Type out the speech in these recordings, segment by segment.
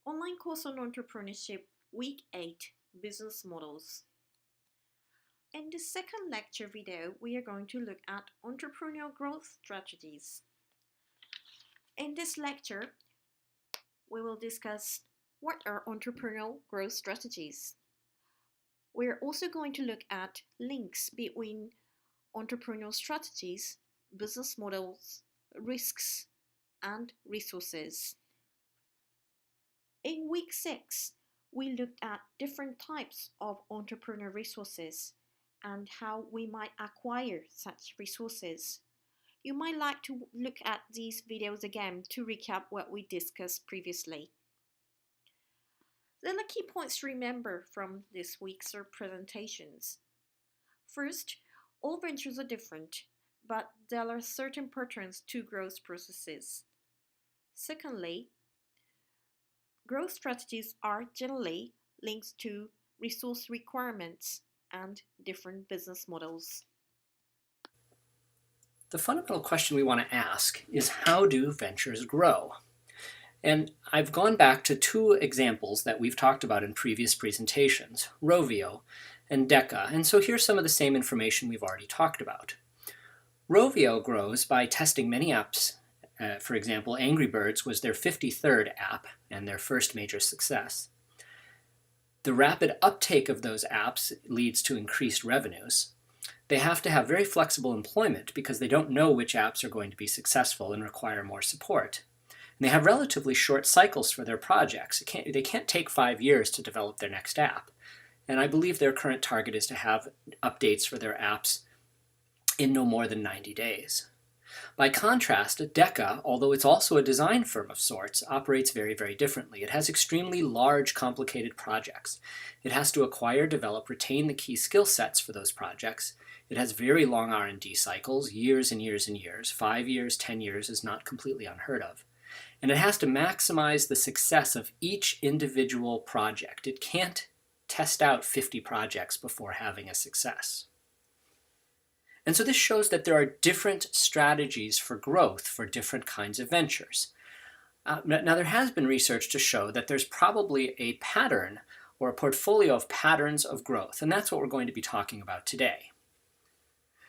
Online course on entrepreneurship, week 8, business models. In the second lecture video, we are going to look at entrepreneurial growth strategies. In this lecture, we will discuss what are entrepreneurial growth strategies. We are also going to look at links between entrepreneurial strategies, business models, risks, and resources. In week 6, we looked at different types of entrepreneur resources and how we might acquire such resources. You might like to look at these videos again to recap what we discussed previously. There are key points to remember from this week's presentations. First, all ventures are different, but there are certain patterns to growth processes. Secondly, growth strategies are generally linked to resource requirements and different business models. The fundamental question we want to ask is, how do ventures grow? And I've gone back to two examples that we've talked about in previous presentations, Rovio and Deca, and so here's some of the same information we've already talked about. Rovio grows by testing many apps. For example, Angry Birds was their 53rd app and their first major success. The rapid uptake of those apps leads to increased revenues. They have to have very flexible employment because they don't know which apps are going to be successful and require more support. And they have relatively short cycles for their projects. They can't take 5 years to develop their next app. And I believe their current target is to have updates for their apps in no more than 90 days. By contrast, Deca, although it's also a design firm of sorts, operates very, very differently. It has extremely large, complicated projects. It has to acquire, develop, retain the key skill sets for those projects. It has very long R&D cycles, years and years and years. 5 years, 10 years is not completely unheard of. And it has to maximize the success of each individual project. It can't test out 50 projects before having a success. And so this shows that there are different strategies for growth for different kinds of ventures. Now there has been research to show that there's probably a pattern or a portfolio of patterns of growth, and that's what we're going to be talking about today.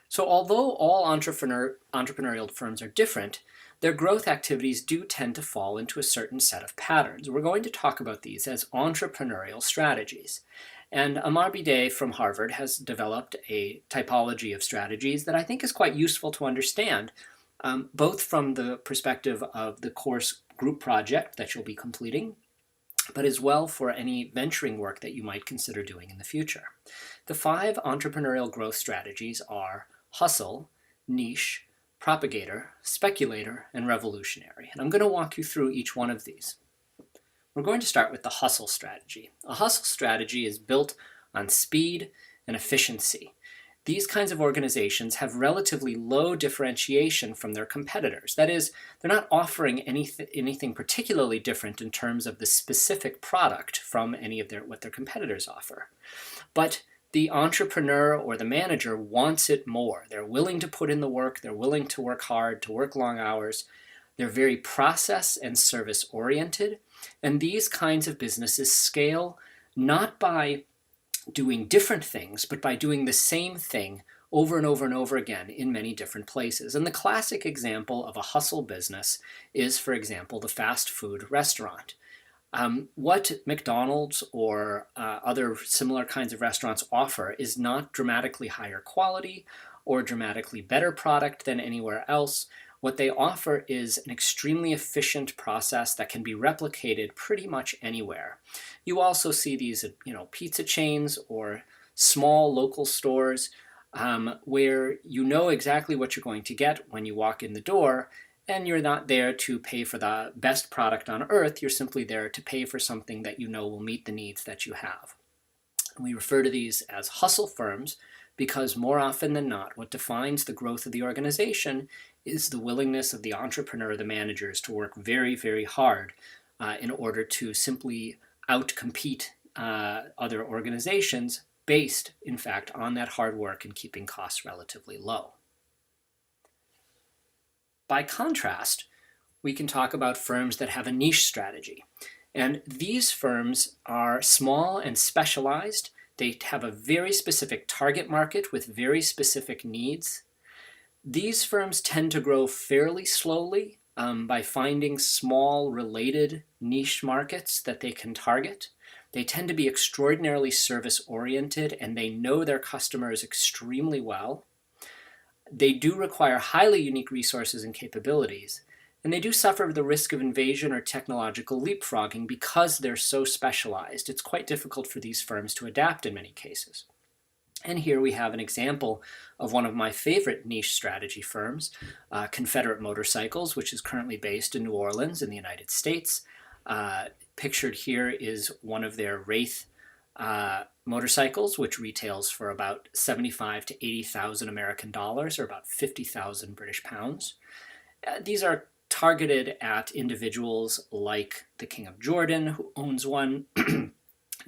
So although all entrepreneurial firms are different, their growth activities do tend to fall into a certain set of patterns. We're going to talk about these as entrepreneurial strategies. And Amar Bideh from Harvard has developed a typology of strategies that I think is quite useful to understand, both from the perspective of the course group project that you'll be completing, but as well for any venturing work that you might consider doing in the future. The 5 entrepreneurial growth strategies are hustle, niche, propagator, speculator, and revolutionary. And I'm going to walk you through each one of these. We're going to start with the hustle strategy. A hustle strategy is built on speed and efficiency. These kinds of organizations have relatively low differentiation from their competitors. That is, they're not offering anything particularly different in terms of the specific product from any of what their competitors offer. But the entrepreneur or the manager wants it more. They're willing to put in the work, they're willing to work hard, to work long hours. They're very process and service oriented. And these kinds of businesses scale not by doing different things, but by doing the same thing over and over and over again in many different places. And the classic example of a hustle business is, for example, the fast food restaurant. What McDonald's or other similar kinds of restaurants offer is not dramatically higher quality or dramatically better product than anywhere else. What they offer is an extremely efficient process that can be replicated pretty much anywhere. You also see these at pizza chains or small local stores where you know exactly what you're going to get when you walk in the door, and you're not there to pay for the best product on earth. You're simply there to pay for something that you know will meet the needs that you have. And we refer to these as hustle firms because more often than not, what defines the growth of the organization is the willingness of the entrepreneur, the managers, to work very, very hard in order to simply outcompete other organizations based, in fact, on that hard work and keeping costs relatively low. By contrast, we can talk about firms that have a niche strategy. And these firms are small and specialized. They have a very specific target market with very specific needs. These firms tend to grow fairly slowly by finding small related niche markets that they can target. They tend to be extraordinarily service-oriented, and they know their customers extremely well. They do require highly unique resources and capabilities, and they do suffer the risk of invasion or technological leapfrogging because they're so specialized. It's quite difficult for these firms to adapt in many cases. And here we have an example of one of my favorite niche strategy firms, Confederate Motorcycles, which is currently based in New Orleans in the United States. Pictured here is one of their Wraith motorcycles, which retails for about 75 to 80,000 American dollars, or about 50,000 British pounds. These are targeted at individuals like the King of Jordan, who owns one.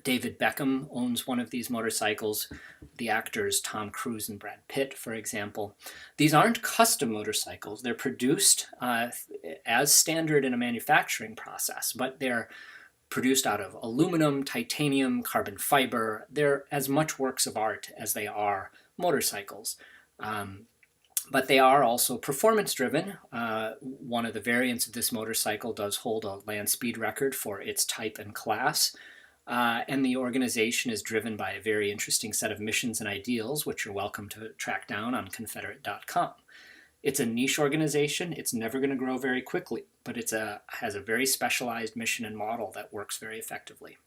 David Beckham owns one of these motorcycles. The actors Tom Cruise and Brad Pitt, for example. These aren't custom motorcycles. They're produced as standard in a manufacturing process, but they're produced out of aluminum, titanium, carbon fiber. They're as much works of art as they are motorcycles. But they are also performance-driven. One of the variants of this motorcycle does hold a land speed record for its type and class. And the organization is driven by a very interesting set of missions and ideals, which you're welcome to track down on Confederate.com. It's a niche organization. It's never going to grow very quickly, but it has a very specialized mission and model that works very effectively.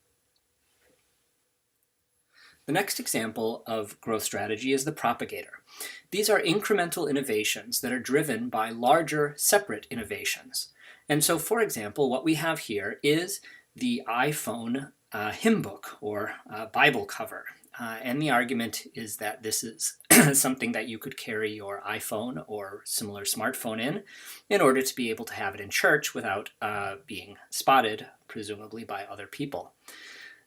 The next example of growth strategy is the propagator. These are incremental innovations that are driven by larger, separate innovations. And so, for example, what we have here is the iPhone hymn book or Bible cover. And the argument is that this is something that you could carry your iPhone or similar smartphone in order to be able to have it in church without being spotted, presumably by other people.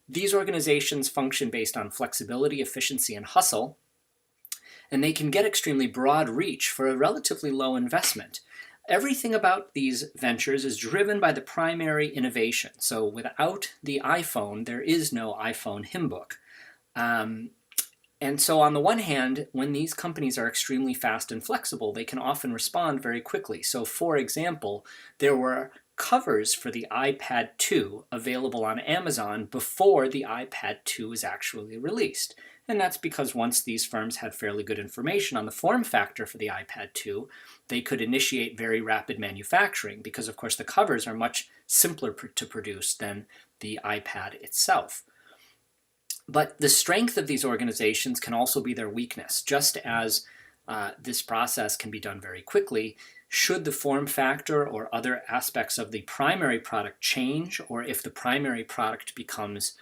These organizations function based on flexibility, efficiency, and hustle, and they can get extremely broad reach for a relatively low investment. Everything about these ventures is driven by the primary innovation. So without the iPhone, there is no iPhone hymn book. And so on the one hand, when these companies are extremely fast and flexible, they can often respond very quickly. So for example, there were covers for the iPad 2 available on Amazon before the iPad 2 was actually released. And that's because once these firms had fairly good information on the form factor for the iPad 2, they could initiate very rapid manufacturing because, of course, the covers are much simpler to produce than the iPad itself. But the strength of these organizations can also be their weakness. Just as this process can be done very quickly, should the form factor or other aspects of the primary product change, or if the primary product becomes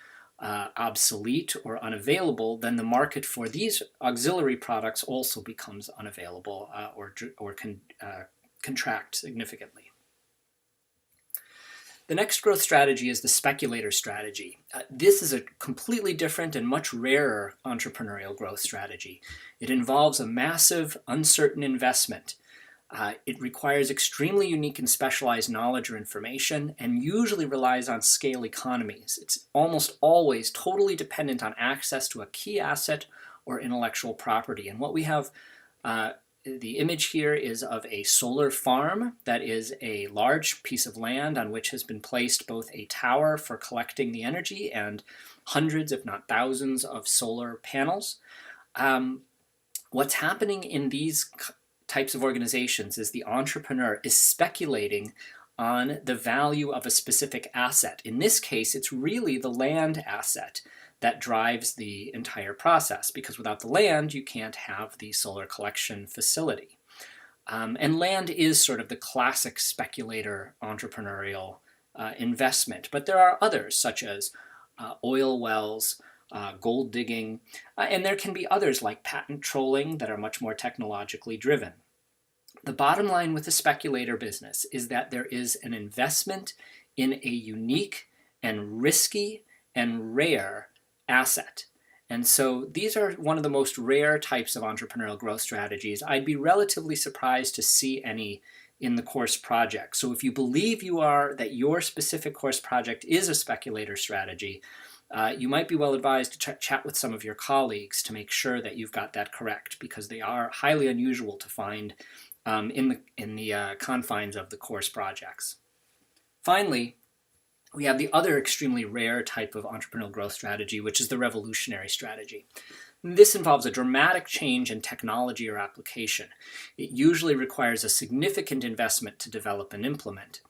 obsolete or unavailable, then the market for these auxiliary products also becomes unavailable or can contract significantly. The next growth strategy is the speculator strategy. This is a completely different and much rarer entrepreneurial growth strategy. It involves a massive, uncertain investment. It requires extremely unique and specialized knowledge or information and usually relies on scale economies. It's almost always totally dependent on access to a key asset or intellectual property. And what we have, the image here is of a solar farm that is a large piece of land on which has been placed both a tower for collecting the energy and hundreds, if not thousands, of solar panels. What's happening in these types of organizations is the entrepreneur is speculating on the value of a specific asset. In this case, it's really the land asset that drives the entire process, because without the land, you can't have the solar collection facility. And land is sort of the classic speculator entrepreneurial investment, but there are others such as oil wells, gold digging, and there can be others like patent trolling that are much more technologically driven. The bottom line with the speculator business is that there is an investment in a unique and risky and rare asset. And so these are one of the most rare types of entrepreneurial growth strategies. I'd be relatively surprised to see any in the course project. So if you believe that your specific course project is a speculator strategy, you might be well advised to chat with some of your colleagues to make sure that you've got that correct, because they are highly unusual to find in the confines of the course projects. Finally, we have the other extremely rare type of entrepreneurial growth strategy, which is the revolutionary strategy. This involves a dramatic change in technology or application. It usually requires a significant investment to develop and implement.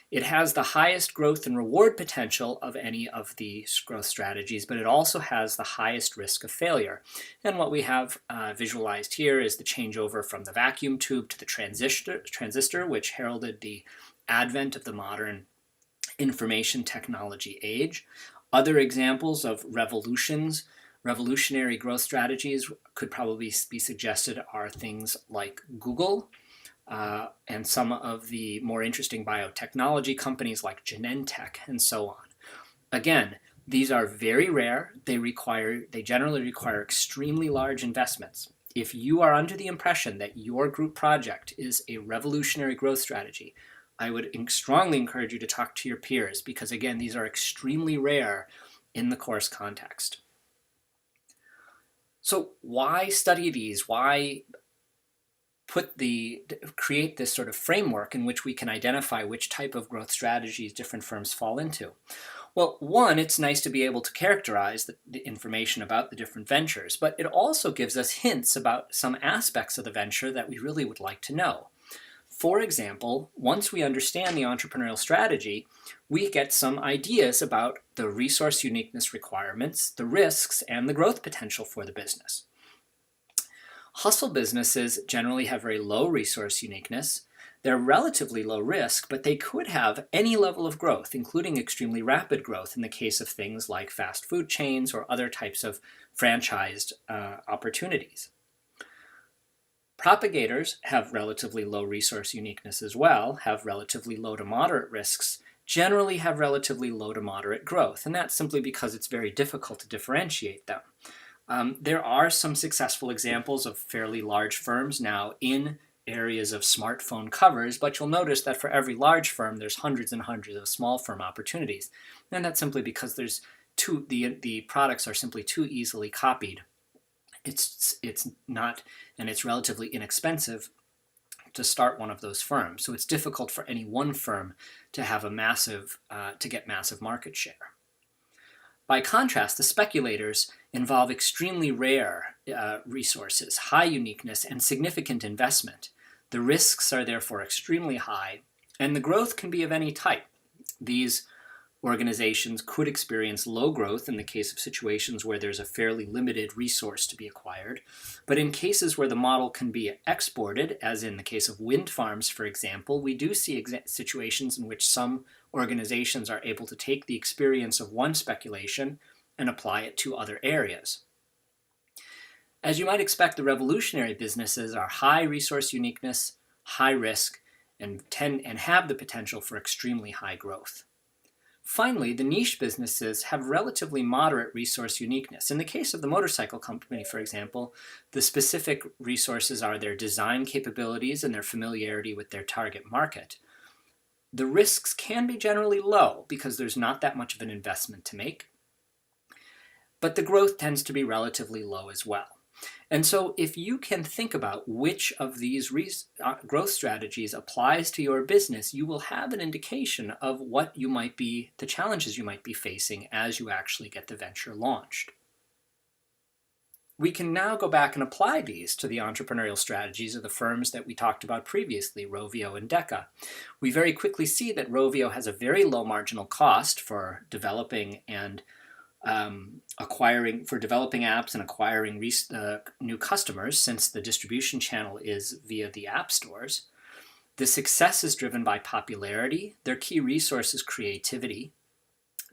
It has the highest growth and reward potential of any of these growth strategies, but it also has the highest risk of failure. And what we have visualized here is the changeover from the vacuum tube to the transistor, which heralded the advent of the modern information technology age. Other examples of revolutionary growth strategies could probably be suggested are things like Google, and some of the more interesting biotechnology companies like Genentech and so on. Again, these are very rare. They generally require extremely large investments. If you are under the impression that your group project is a revolutionary growth strategy, I would strongly encourage you to talk to your peers, because again, these are extremely rare in the course context. So why study these? Why create this sort of framework in which we can identify which type of growth strategies different firms fall into? Well, one, it's nice to be able to characterize the information about the different ventures, but it also gives us hints about some aspects of the venture that we really would like to know. For example, once we understand the entrepreneurial strategy, we get some ideas about the resource uniqueness requirements, the risks, and the growth potential for the business. Hustle businesses generally have very low resource uniqueness. They're relatively low risk, but they could have any level of growth, including extremely rapid growth in the case of things like fast food chains or other types of franchised opportunities. Propagators have relatively low resource uniqueness as well, have relatively low to moderate risks, generally have relatively low to moderate growth, and that's simply because it's very difficult to differentiate them. There are some successful examples of fairly large firms now in areas of smartphone covers, but you'll notice that for every large firm, there's hundreds and hundreds of small firm opportunities. And that's simply because the products are simply too easily copied. It's not, and it's relatively inexpensive to start one of those firms. So it's difficult for any one firm to have to get massive market share. By contrast, the speculators involve extremely rare resources, high uniqueness, and significant investment. The risks are therefore extremely high, and the growth can be of any type. These organizations could experience low growth in the case of situations where there's a fairly limited resource to be acquired. But in cases where the model can be exported, as in the case of wind farms, for example, we do see situations in which some organizations are able to take the experience of one speculation and apply it to other areas. As you might expect, the revolutionary businesses are high resource uniqueness, high risk, and have the potential for extremely high growth. Finally, the niche businesses have relatively moderate resource uniqueness. In the case of the motorcycle company, for example, the specific resources are their design capabilities and their familiarity with their target market. The risks can be generally low because there's not that much of an investment to make, but the growth tends to be relatively low as well. And so if you can think about which of these growth strategies applies to your business, you will have an indication of the challenges you might be facing as you actually get the venture launched. We can now go back and apply these to the entrepreneurial strategies of the firms that we talked about previously, Rovio and Deca. We very quickly see that Rovio has a very low marginal cost for developing and developing apps and acquiring new customers, since the distribution channel is via the app stores. The success is driven by popularity. Their key resource is creativity.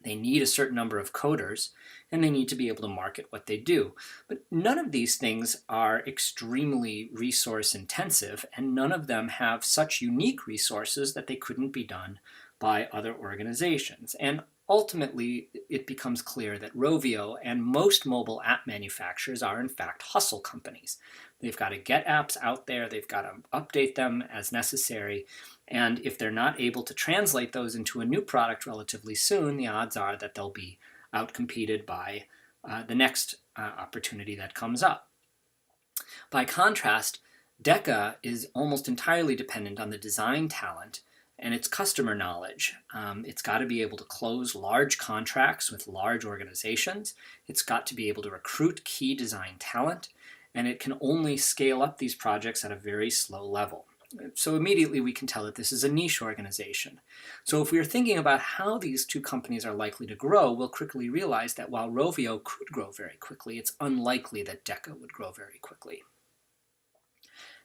They need a certain number of coders, and they need to be able to market what they do. But none of these things are extremely resource intensive, and none of them have such unique resources that they couldn't be done by other organizations. And ultimately it becomes clear that Rovio and most mobile app manufacturers are in fact hustle companies. They've got to get apps out there, they've got to update them as necessary, and if they're not able to translate those into a new product relatively soon, the odds are that they'll be outcompeted by the next opportunity that comes up. By contrast, Deca is almost entirely dependent on the design talent and its customer knowledge. It's got to be able to close large contracts with large organizations. It's got to be able to recruit key design talent, and it can only scale up these projects at a very slow level. So immediately we can tell that this is a niche organization. So if we are thinking about how these two companies are likely to grow, we'll quickly realize that while Rovio could grow very quickly, it's unlikely that Deca would grow very quickly.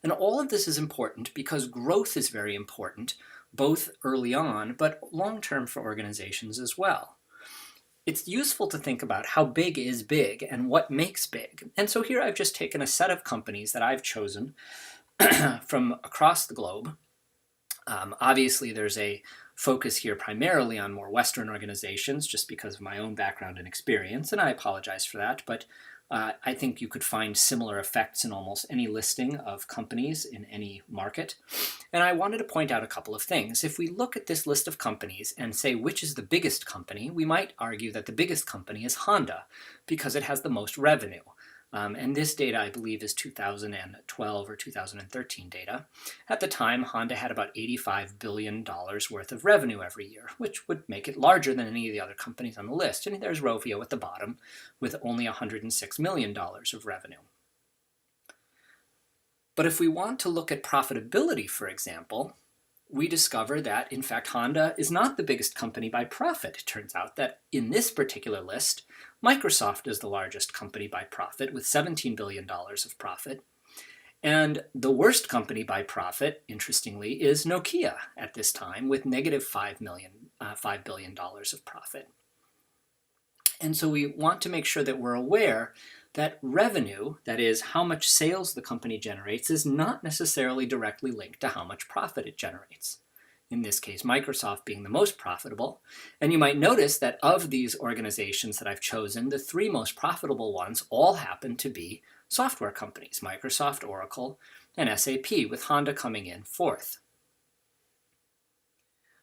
And all of this is important because growth is very important, both early on, but long-term for organizations as well. It's useful to think about how big is big and what makes big. And so here I've just taken a set of companies that I've chosen from across the globe. Obviously, there's a focus here primarily on more Western organizations just because of my own background and experience, and I apologize for that, but I think you could find similar effects in almost any listing of companies in any market. And I wanted to point out a couple of things. If we look at this list of companies and say which is the biggest company, we might argue that the biggest company is Honda because it has the most revenue. And this data, I believe, is 2012 or 2013 data. At the time, Honda had about $85 billion worth of revenue every year, which would make it larger than any of the other companies on the list. And there's Rovio at the bottom with only $106 million of revenue. But if we want to look at profitability, for example, we discover that, in fact, Honda is not the biggest company by profit. It turns out that in this particular list, Microsoft is the largest company by profit with $17 billion of profit. And the worst company by profit, interestingly, is Nokia at this time with negative $5 billion of profit. And so we want to make sure that we're aware that revenue, that is, how much sales the company generates, is not necessarily directly linked to how much profit it generates. In this case, Microsoft being the most profitable. And you might notice that of these organizations that I've chosen, the three most profitable ones all happen to be software companies, Microsoft, Oracle, and SAP, with Honda coming in fourth.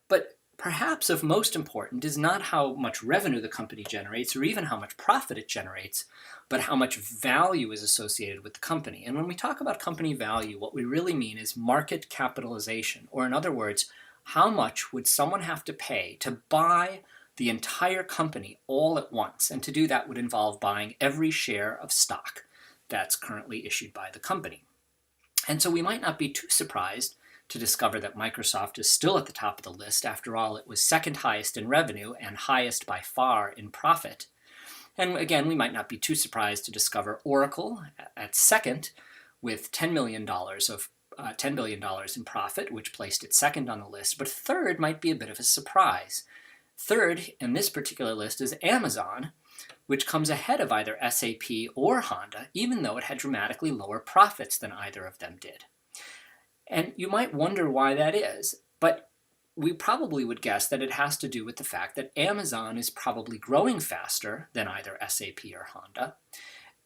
But perhaps of most important is not how much revenue the company generates or even how much profit it generates, but how much value is associated with the company. And when we talk about company value, what we really mean is market capitalization, or in other words, how much would someone have to pay to buy the entire company all at once? And to do that would involve buying every share of stock that's currently issued by the company. And so we might not be too surprised to discover that Microsoft is still at the top of the list. After all, it was second highest in revenue and highest by far in profit. And again, we might not be too surprised to discover Oracle at second with $10 billion in profit, which placed it second on the list. But third might be a bit of a surprise. Third in this particular list is Amazon, which comes ahead of either SAP or Honda, even though it had dramatically lower profits than either of them did. And you might wonder why that is, but we probably would guess that it has to do with the fact that Amazon is probably growing faster than either SAP or Honda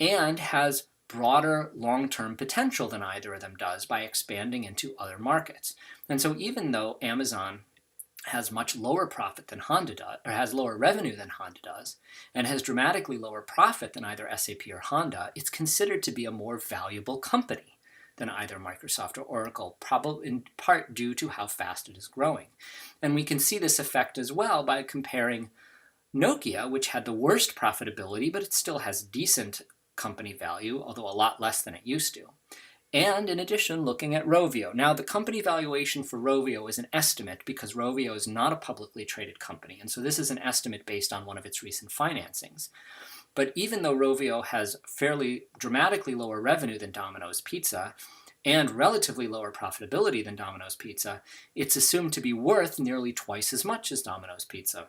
and has broader long-term potential than either of them does by expanding into other markets. And so even though Amazon has much lower profit than Honda does, or has lower revenue than Honda does, and has dramatically lower profit than either SAP or Honda, it's considered to be a more valuable company than either Microsoft or Oracle, probably in part due to how fast it is growing. And we can see this effect as well by comparing Nokia, which had the worst profitability, but it still has decent company value, although a lot less than it used to. And in addition, looking at Rovio. Now, the company valuation for Rovio is an estimate because Rovio is not a publicly traded company. And so this is an estimate based on one of its recent financings. But even though Rovio has fairly dramatically lower revenue than Domino's Pizza and relatively lower profitability than Domino's Pizza, it's assumed to be worth nearly twice as much as Domino's Pizza.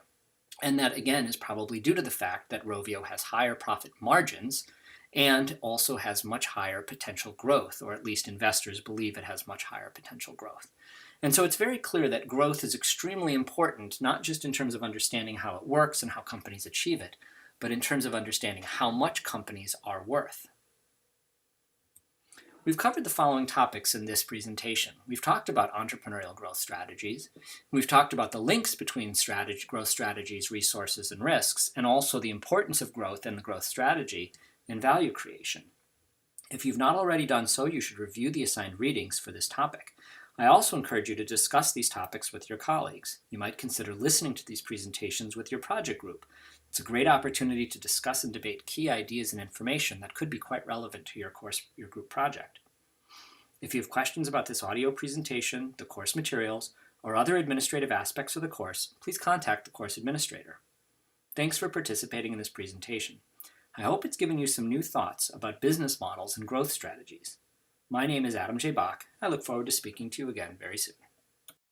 And that, again, is probably due to the fact that Rovio has higher profit margins and also has much higher potential growth, or at least investors believe it has much higher potential growth. And so it's very clear that growth is extremely important, not just in terms of understanding how it works and how companies achieve it, but in terms of understanding how much companies are worth. We've covered the following topics in this presentation. We've talked about entrepreneurial growth strategies. We've talked about the links between growth strategies, resources, and risks, and also the importance of growth and the growth strategy in value creation. If you've not already done so, you should review the assigned readings for this topic. I also encourage you to discuss these topics with your colleagues. You might consider listening to these presentations with your project group. It's a great opportunity to discuss and debate key ideas and information that could be quite relevant to your group project. If you have questions about this audio presentation, the course materials, or other administrative aspects of the course, please contact the course administrator. Thanks for participating in this presentation. I hope it's given you some new thoughts about business models and growth strategies. My name is Adam J. Bach. I look forward to speaking to you again very soon.